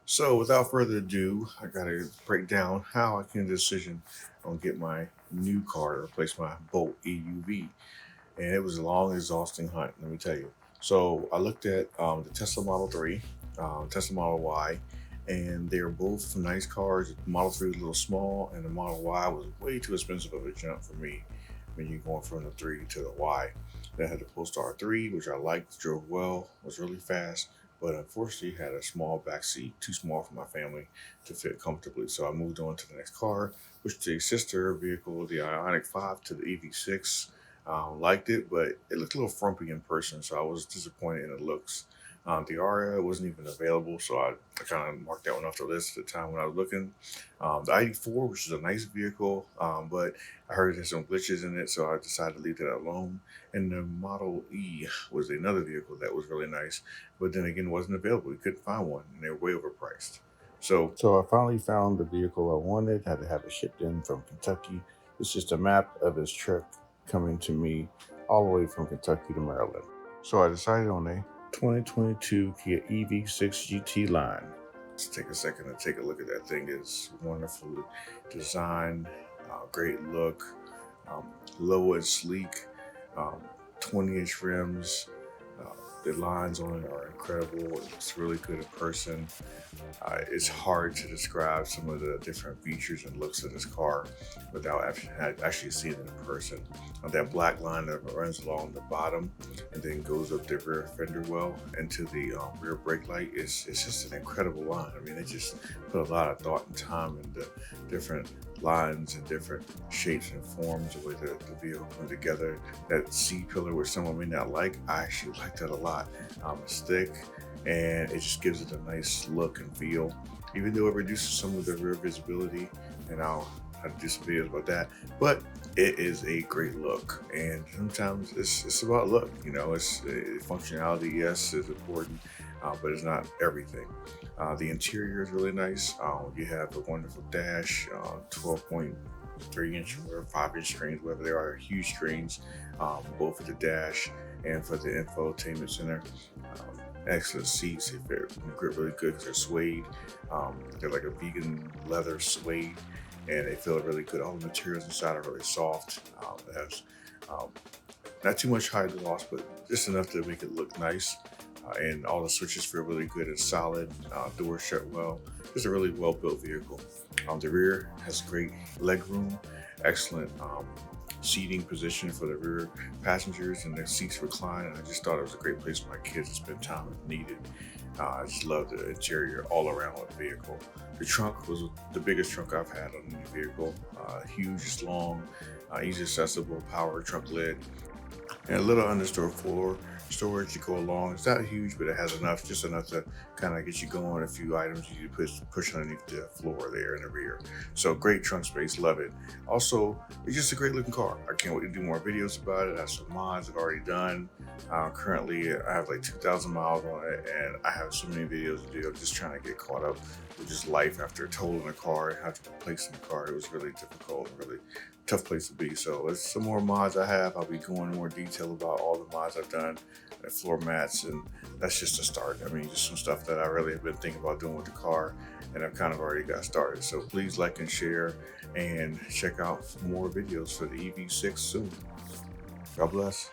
So without further ado, I gotta break down how I can decision on get my new car to replace my Bolt EUV. And it was a long, exhausting hunt, let me tell you. So I looked at the Tesla Model 3, Tesla Model Y, and they were both nice cars. The Model 3 was a little small, and the Model Y was way too expensive of a jump for me when you're going from the 3 to the Y. Then I had the Polestar 3, which I liked, drove well, was really fast, but unfortunately had a small back seat, too small for my family to fit comfortably. So I moved on to the next car, which is the sister vehicle, the Ioniq 5 to the EV6. Liked it, but it looked a little frumpy in person, so I was disappointed in the looks. The Aria wasn't even available, so I kind of marked that one off the list at the time when I was looking. The ID4, which is a nice vehicle, but I heard there's some glitches in it, so I decided to leave that alone. And the Model E was another vehicle that was really nice, but then again, wasn't available. We couldn't find one, and they were way overpriced. So I finally found the vehicle I wanted, had to have it shipped in from Kentucky. It's just a map of his truck coming to me all the way from Kentucky to Maryland. So I decided on a 2022 Kia EV6 GT-Line. Let's take a second to take a look at that thing. It's wonderfully designed, great look, low and sleek, 20-inch rims. Uh, the lines on it are incredible. It looks really good in person. It's hard to describe some of the different features and looks of this car without actually seeing it in person. That black line that runs along the bottom and then goes up the rear fender well into the rear brake light is it's just an incredible line. I mean, they just put a lot of thought and time into different lines and different shapes and forms, the way the vehicle comes together. That C pillar, which someone may not like, I actually like that a lot. It's thick, and it just gives it a nice look and feel, even though it reduces some of the rear visibility, and I'll do some videos about that. But it is a great look, and sometimes it's about look. It's functionality. Yes, is important, but it's not everything. The interior is really nice. You have a wonderful dash, 12.3-inch or 5-inch screens, whatever they are, huge screens, both for the dash and for the infotainment center. Excellent seats. They grip really good because they're suede. They're like a vegan leather suede, and they feel really good. All the materials inside are really soft. It has um, not too much high gloss, but just enough to make it look nice. And all the switches feel really good and solid. Doors shut well. It's a really well built vehicle. The rear has great leg room, excellent seating position for the rear passengers, and the seats recline. And I just thought it was a great place for my kids to spend time if needed. I just love the interior all around with the vehicle. The trunk was the biggest trunk I've had on any vehicle. Huge, long, easy accessible, power trunk lid, and a little understory floor storage to go along. It's not huge, but it has enough, just enough to kind of get you going. A few items you push underneath the floor there in the rear. So great trunk space, love it. Also, it's just a great looking car. I can't wait to do more videos about it. I have some mods I've already done. Currently, I have like 2,000 miles on it, and I have so many videos to do. I'm just trying to get caught up with just life after totaling a car and having to replace the car. It was really difficult and really tough place to be. So there's some more mods I have. I'll be going in more detail about all the mods I've done, and floor mats, and that's just a start. I mean, just some stuff that I really have been thinking about doing with the car, and I've kind of already got started. So please like and share, and check out more videos for the EV6 soon. God bless.